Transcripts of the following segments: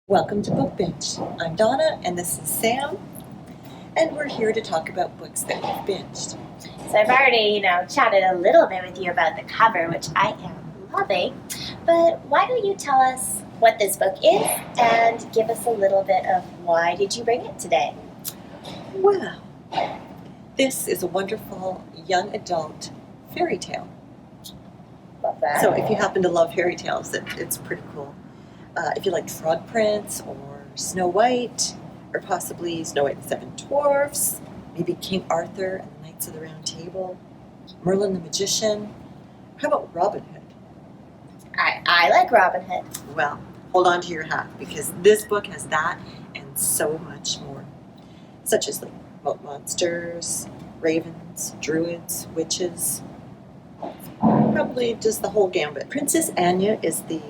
Welcome to Book Binge. I'm Donna and this is Sam, and we're here to talk about books that we've binged. So I've already, chatted a little bit with you about the cover, which I am loving, but why don't you tell us what this book is and give us a little bit of why did you bring it today? Well, this is a wonderful young adult fairy tale. Love that. So if you happen to love fairy tales, it's pretty cool. If you like Frog Prince or Snow White, or possibly Snow White and the Seven Dwarfs, maybe King Arthur and the Knights of the Round Table, Merlin the Magician, how about Robin Hood? I like Robin Hood. Well, hold on to your hat because this book has that and so much more, such as monsters, ravens, druids, witches, probably just the whole gambit. Princess Anya is the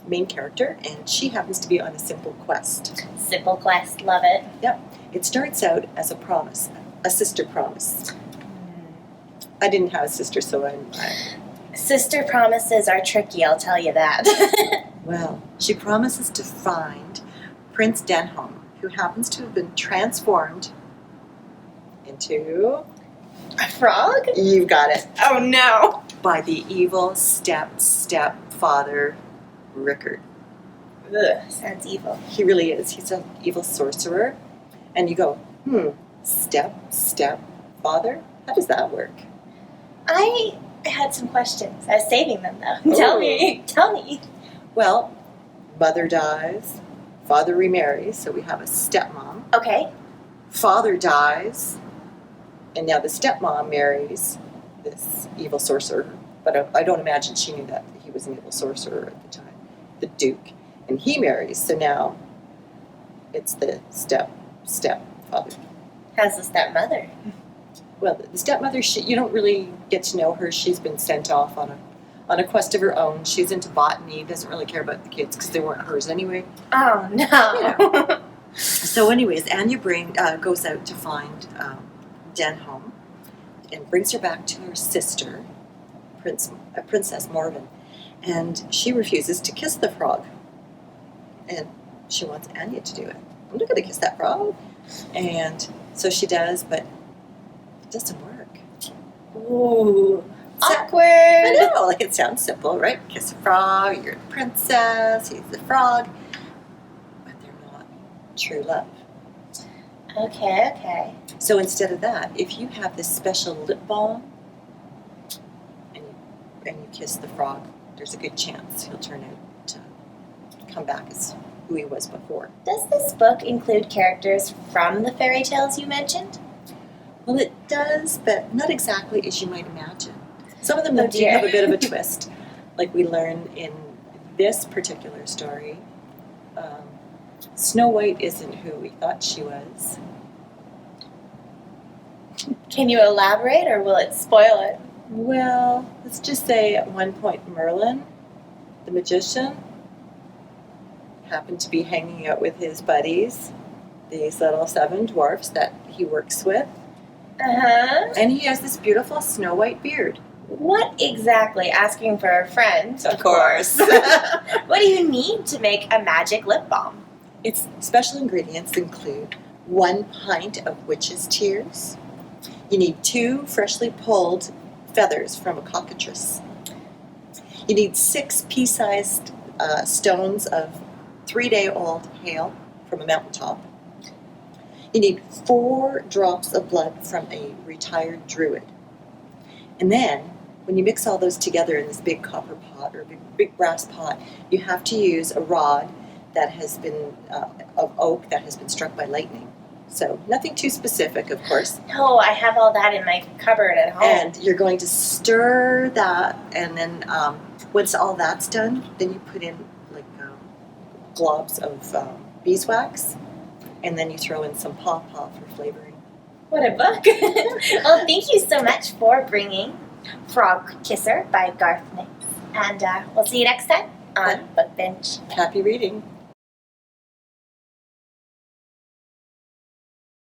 main character, and she happens to be on a simple quest. Simple quest, love it. Yep. It starts out as a promise, a sister promise. I didn't have a sister, so I'm... Sister promises are tricky, I'll tell you that. Well, she promises to find Prince Denholm, who happens to have been transformed into... A frog? You got it. Oh no! By the evil stepfather Rickard. Ugh, sounds evil. He really is. He's an evil sorcerer. And you go, stepfather? How does that work? I had some questions. I was saving them though. Tell me. Well, mother dies, father remarries, so we have a stepmom. Okay. Father dies, and now the stepmom marries this evil sorcerer. But I don't imagine she knew that he was an evil sorcerer at the time. The Duke. And he marries, so now it's the stepfather. How's the stepmother? Well, the stepmother, you don't really get to know her. She's been sent off on a quest of her own. She's into botany, doesn't really care about the kids because they weren't hers anyway. Oh, no. So anyways, Anya goes out to find Denholm and brings her back to her sister, Princess Morven. And she refuses to kiss the frog. And she wants Anya to do it. I'm not going to kiss that frog. And so she does, but it doesn't work. Ooh. Awkward. I know, it sounds simple, right? Kiss a frog, you're the princess, he's the frog. But they're not true love. Okay. So instead of that, if you have this special lip balm and you kiss the frog, there's a good chance he'll turn out to come back as who he was before. Does this book include characters from the fairy tales you mentioned? Well, it does, but not exactly as you might imagine. Some of them do dear. have a bit of a twist. Like we learn in this particular story, Snow White isn't who we thought she was. Can you elaborate, or will it spoil it? Well, let's just say at one point Merlin, the magician, happened to be hanging out with his buddies, these little 7 dwarfs that he works with. Uh-huh. And he has this beautiful Snow White beard. What exactly? Asking for a friend, Of course. What do you need to make a magic lip balm? Its special ingredients include 1 pint of witch's tears. You need 2 freshly pulled feathers from a cockatrice. You need 6 pea-sized stones of 3-day-old hail from a mountaintop. You need 4 drops of blood from a retired druid. And then, when you mix all those together in this big copper pot or big brass pot, you have to use a rod that has been of oak that has been struck by lightning. So nothing too specific, of course. No, I have all that in my cupboard at home. And you're going to stir that, and then once all that's done, then you put in globs of beeswax, and then you throw in some pawpaw for flavoring. What a book. Well, thank you so much for bringing Frogkisser by Garth Nix. And we'll see you next time on Book Binge. Happy reading.